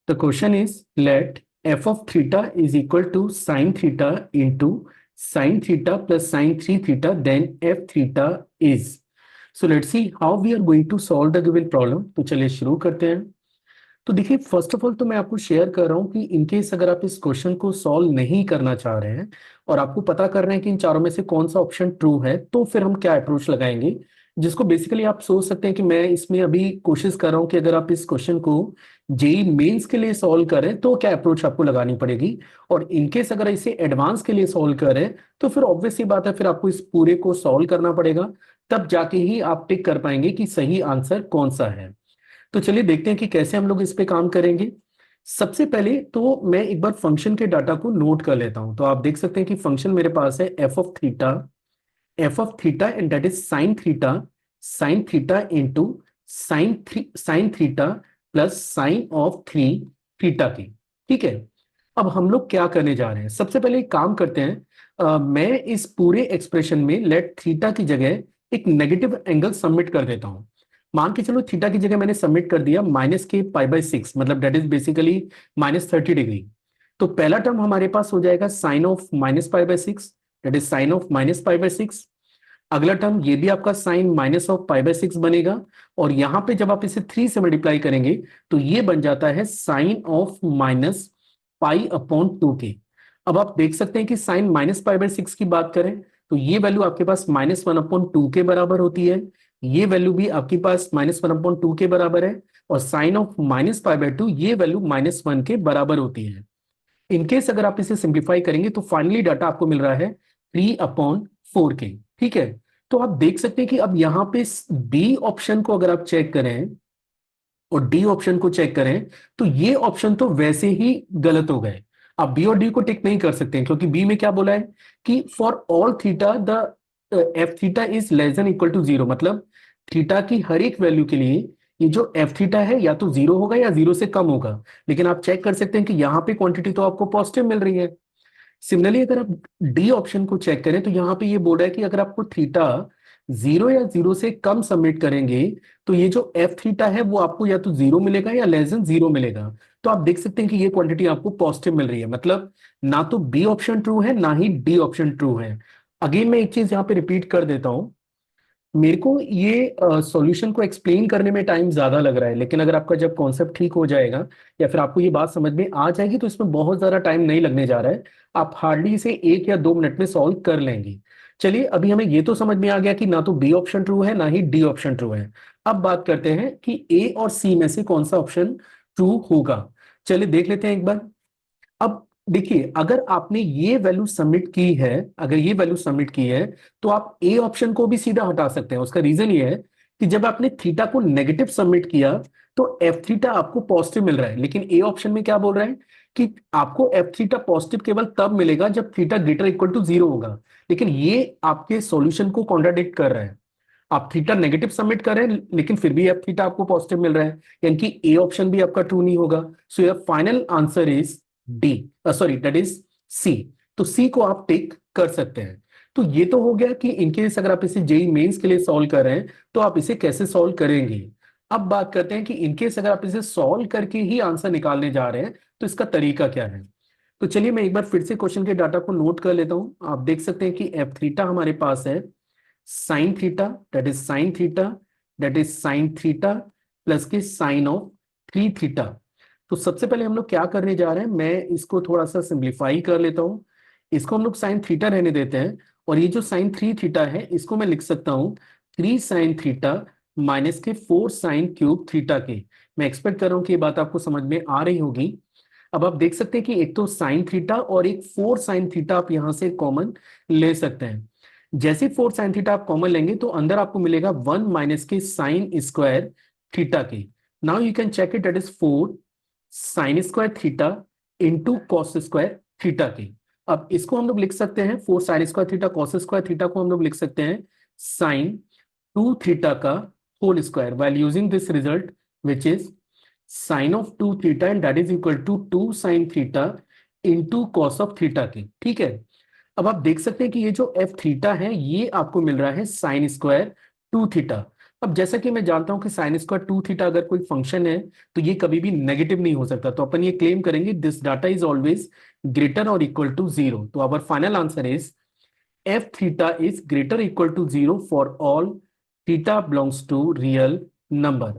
The question is, let f of theta is equal to sine theta into sine theta plus sine 3 theta, then f theta is. So let's see how we are going to solve the given problem. तो चलिए शुरू करते हैं। तो देखिए, first of all तो मैं आपको शेयर कर रहा हूं कि इनकेस अगर आप इस क्वेश्चन को सॉल्व नहीं करना चाह रहे हैं और आपको पता करना है कि इन चारों में से कौन सा ऑप्शन ट्रू है, तो फिर हम क्या अप्रोच लगाएंगे, जिसको बेसिकली आप सोच सकते हैं कि मैं इसमें अभी कोशिश कर रहा हूं कि अगर आप इस क्वेश्चन को जेई मेंस के लिए सॉल्व करें तो क्या अप्रोच आपको लगानी पड़ेगी, और इनकेस अगर इसे एडवांस के लिए सॉल्व करें तो फिर ऑब्वियस सी बात है, फिर आपको इस पूरे को सॉल्व करना पड़ेगा, तब जाके ही आप टिक कर पाएंगे कि सही आंसर कौन सा है। तो चलिए देखते हैं कि कैसे हम लोग इस पे काम करेंगे। सबसे पहले तो मैं एक बार फंक्शन के डाटा को नोट कर लेता हूं। तो आप देख सकते हैं कि फंक्शन मेरे पास है F of theta and that is sine theta into sine theta plus sign of theta की। ठीक है, अब हम लोग क्या करने जा रहे हैं, सबसे पहले एक काम करते हैं। मैं इस पूरे एक्सप्रेशन में लेट थीटा की जगह एक नेगेटिव एंगल सबमिट कर देता हूं। मान के चलो थीटा की जगह मैंने सबमिट कर दिया -k π/6, मतलब दैट इज बेसिकली -30 डिग्री। तो पहला टर्म हमारे पास हो जाएगा sine of -π/6, that is sine of -π/6। अगला टर्म ये भी आपका साइन माइनस ऑफ π/6 बनेगा, और यहां पे जब आप इसे 3 से मल्टीप्लाई करेंगे तो ये बन जाता है साइन ऑफ -π/2k। अब आप देख सकते हैं कि साइन -π/6 की बात करें तो ये वैल्यू आपके पास -1/2 के बराबर होती है, ये वैल्यू भी आपके पास -1/2 के बराबर है, और साइन ऑफ -π/2 ये वैल्यू -1 के बराबर होती है। इनकेस अगर आप इसे सिंप्लीफाई करेंगे तो फाइनली डाटा आपको मिल रहा है 3/4k। ठीक है, तो आप देख सकते हैं कि अब यहां पे बी ऑप्शन को अगर आप चेक करें और डी ऑप्शन को चेक करें तो ये ऑप्शन तो वैसे ही गलत हो गए। आप बी और डी को टिक नहीं कर सकते हैं, क्योंकि बी में क्या बोला है कि for all theta the F theta is less than equal to 0, मतलब थीटा की हर एक वैल्यू के लिए ये जो एफ थीटा है या तो 0 होगा या 0 से कम होगा। लेकिन आप चेक कर सकते हैं कि यहाँ पे क्वांटिटी तो आपको पॉजिटिव मिल रही है। सिमिलरली अगर आप डी ऑप्शन को चेक करें तो यहाँ पे ये बोल रहा है कि अगर आपको थीटा 0 या 0 से कम सबमिट करेंगे तो ये जो एफ थीटा है वो आपको या तो 0 मिलेगा या लेस देन 0 मिलेगा। तो आप देख सकते हैं कि ये क्वांटिटी आपको पॉजिटिव मिल रही है, मतलब ना तो बी ऑप्शन ट्रू है ना ही डी ऑप्शन ट्रू है। अगेन मैं एक चीज यहाँ पे रिपीट कर देता हूँ, मेरे को ये सॉल्यूशन को एक्सप्लेन करने में टाइम ज्यादा लग रहा है, लेकिन अगर आपका जब कॉन्सेप्ट ठीक हो जाएगा या फिर आपको ये बात समझ में आ जाएगी तो इसमें बहुत ज्यादा टाइम नहीं लगने जा रहा है। आप हार्डली इसे 1 या 2 मिनट में सॉल्व कर लेंगे। चलिए, अभी हमें ये तो समझ में आ गया कि ना तो बी ऑप्शन ट्रू है ना ही डी ऑप्शन ट्रू है। अब बात करते हैं कि ए और सी में से कौन सा ऑप्शन ट्रू होगा। चलिए देख लेते हैं एक बार। अब देखिए, अगर आपने ये वैल्यू सबमिट की है, अगर ये वैल्यू सबमिट की है तो आप ए ऑप्शन को भी सीधा हटा सकते हैं। उसका रीजन ये है कि जब आपने थीटा को नेगेटिव सबमिट किया तो एफ थीटा आपको पॉजिटिव मिल रहा है, लेकिन ए ऑप्शन में क्या बोल रहा है कि आपको एफ थीटा पॉजिटिव केवल तब मिलेगा जब थीटा ग्रेटर इक्वल टू 0 होगा। लेकिन ये आपके सॉल्यूशन को कॉन्ट्राडिक्ट कर रहा है। आप थीटा नेगेटिव सबमिट कर रहे हैं लेकिन फिर भी एफ थीटा आपको पॉजिटिव मिल रहा है, यानी कि ए ऑप्शन भी आपका ट्रू नहीं होगा। So your final answer is D, sorry that is C. तो सी को आप टिक कर सकते हैं। तो ये तो हो गया कि इनकेस अगर आप इसे जेई मेंस के लिए सॉल्व कर रहे हैं तो आप इसे कैसे सॉल्व करेंगे। अब बात करते हैं कि इनकेस अगर आप इसे सॉल्व करके ही आंसर निकालने जा रहे हैं तो इसका तरीका क्या है। तो चलिए मैं एक बार फिर से क्वेश्चन के डाटा को नोट कर लेता हूं। आप देख सकते हैं कि एफ थीटा हमारे पास है sine theta, that is sine theta plus के साइन ऑफ 3 थीटा। तो सबसे पहले हम लोग क्या करने जा रहे हैं, मैं इसको थोड़ा सा सिंप्लीफाई कर लेता हूं। इसको हम लोग साइन थीटा रहने देते हैं, और ये जो साइन 3 थीटा है इसको मैं लिख सकता हूं 3 sin थीटा माइनस के 4 sin³ थीटा के। मैं एक्सपेक्ट कर रहा हूं कि ये बात आपको समझ में आ रही होगी। अब आप देख सकते हैं कि एक तो साइन थीटा और एक 4 sin थीटा आप यहां से कॉमन ले सकते हैं। जैसे 4 sin थीटा आप कॉमन लेंगे तो अंदर आपको मिलेगा 1 माइनस के sin² थीटा के। Now you can check it, that is 4 sin² theta into cos² theta के। अब इसको हम लोग लिख सकते हैं 4 sin² थीटा cos² थीटा को हम लोग लिख सकते हैं sin 2 थीटा का whole square, while using this result which is sin of 2 theta and that is equal to 2 sin theta into cos of theta के। ठीक है, अब आप देख सकते हैं कि ये जो एफ थीटा है ये आपको मिल रहा है sin² 2 थीटा। अब जैसा कि मैं जानता हूं कि साइन स्क्वायर टू थीटा अगर कोई फंक्शन है तो ये कभी भी नेगेटिव नहीं हो सकता, तो अपन ये क्लेम करेंगे this data is always greater और इक्वल टू जीरो। तो our final answer is F theta is greater equal to zero for all theta belongs to real number.